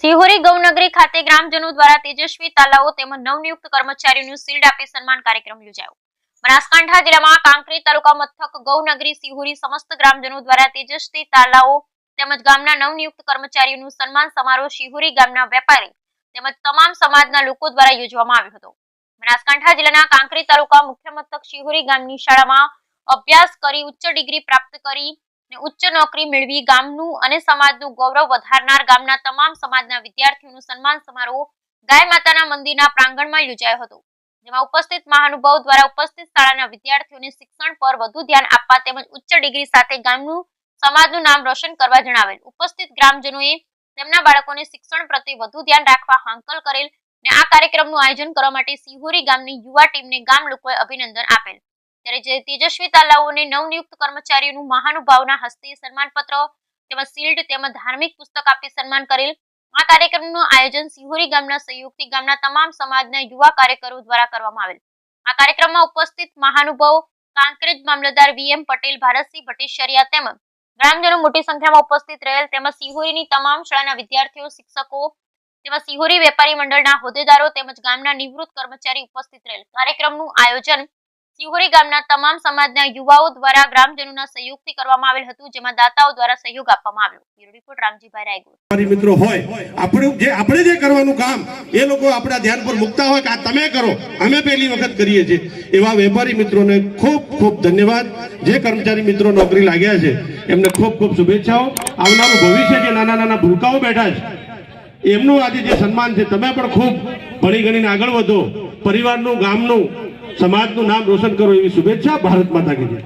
સિહોરી ગૌનગરી ખાતે ગ્રામજનો દ્વારા તેજસ્વી તાલાઓ તેમજ નવનિયુક્ત કર્મચારીઓનું શિલ્ડ આપી સન્માન કાર્યક્રમ યોજાયો। બનાસકાંઠા જિલ્લામાં કાંકરેજ તાલુકા મથક ગૌનગરી સિહોરી સમસ્ત ગ્રામજનો દ્વારા તેજસ્વી તાલાઓ તેમજ ગામના નવનિયુક્ત કર્મચારીઓનું સન્માન સમારોહ સિહોરી ગામના વેપારી તેમજ તમામ સમાજના લોકો દ્વારા યોજવામાં આવ્યો હતો। બનાસકાંઠા જિલ્લાના કાંકરેજ તાલુકા મુખ્ય મથક સિહોરી ગામની શાળામાં અભ્યાસ કરી ઉચ્ચ ડિગ્રી પ્રાપ્ત કરી ઉચ્ચ નોકરી મેળવી ગામનું અને સમાજનું ગૌરવ વધારનાર ગામના તમામ સમાજના વિદ્યાર્થીઓનું સન્માન સમારોહ ગાય માતાના મંદિરના પ્રાંગણમાં યોજાયો હતો, જેમાં ઉપસ્થિત મહાનુભાવો દ્વારા ઉપસ્થિત શાળાના વિદ્યાર્થીઓને શિક્ષણ પર વધુ ધ્યાન આપવા તેમજ ઉચ્ચ ડિગ્રી સાથે ગામનું સમાજનું નામ રોશન કરવા જણાવેલ। ઉપસ્થિત ગ્રામજનોએ તેમના બાળકોને શિક્ષણ પ્રત્યે વધુ ધ્યાન રાખવા હાંકલ કરેલ અને આ કાર્યક્રમનું આયોજન કરવા માટે સિહોરી ગામની યુવા ટીમને ગામ લોકોએ અભિનંદન આપેલ। ત્યારે જે તેજસ્વી તાલાઓને નવનિયુક્ત કર્મચારીઓનું મહાનુભાવના હસ્તે સન્માનપત્ર તેમજ શિલ્ડ તેમજ ધાર્મિક પુસ્તક આપી સન્માન કરેલ। આ કાર્યક્રમનું આયોજન સિહોરી ગામના સહયોગથી ગામના તમામ સમાજના યુવા કાર્યકરો દ્વારા કરવામાં આવેલ। આ કાર્યક્રમમાં ઉપસ્થિત મહાનુભાવો કાંકરેજ મામલતદાર વીએમ પટેલ, ભારતસિંહ ભટ્ટેશ્વરિયા તેમજ ગ્રામજનો મોટી સંખ્યામાં ઉપસ્થિત રહેલ તેમજ સિહોરીની તમામ શાળાના વિદ્યાર્થીઓ, શિક્ષકો તેમજ સિહોરી વેપારી મંડળના હોદ્દેદારો તેમજ ગામના નિવૃત્ત કર્મચારી ઉપસ્થિત રહેલ। કાર્યક્રમનું આયોજન સિહોરી ગામના તમામ સમાજના યુવાઓ દ્વારા ગ્રામજનોના સહયોગથી કરવામાં આવેલ હતું, જેમાં દાતાઓ દ્વારા સહયોગ આપવામાં આવ્યો। Bureau report Ramjibhai Raigor. મારી મિત્રો હોય આપણે જે કરવાનું કામ એ લોકો આપણા ધ્યાન પર મૂકતા હોય કે આ તમે કરો, અમે પહેલી વખત કરીએ છીએ, એવા વેપારી મિત્રોને ખૂબ ખૂબ ધન્યવાદ। જે કર્મચારી મિત્રો નોકરી લાગ્યા છે એમને ખૂબ ખૂબ શુભેચ્છાઓ। આવનારું ભવિષ્ય જે નાના નાના ભૂલકાઓ બેઠા છે એમનું આજે જે સન્માન છે, તમે પણ ખૂબ ભણી ગણીને આગળ વધો, પરિવારનું, ગામનું, સમાજનું નામ રોશન કરો, એવી શુભેચ્છા। ભારત માતા કી જય।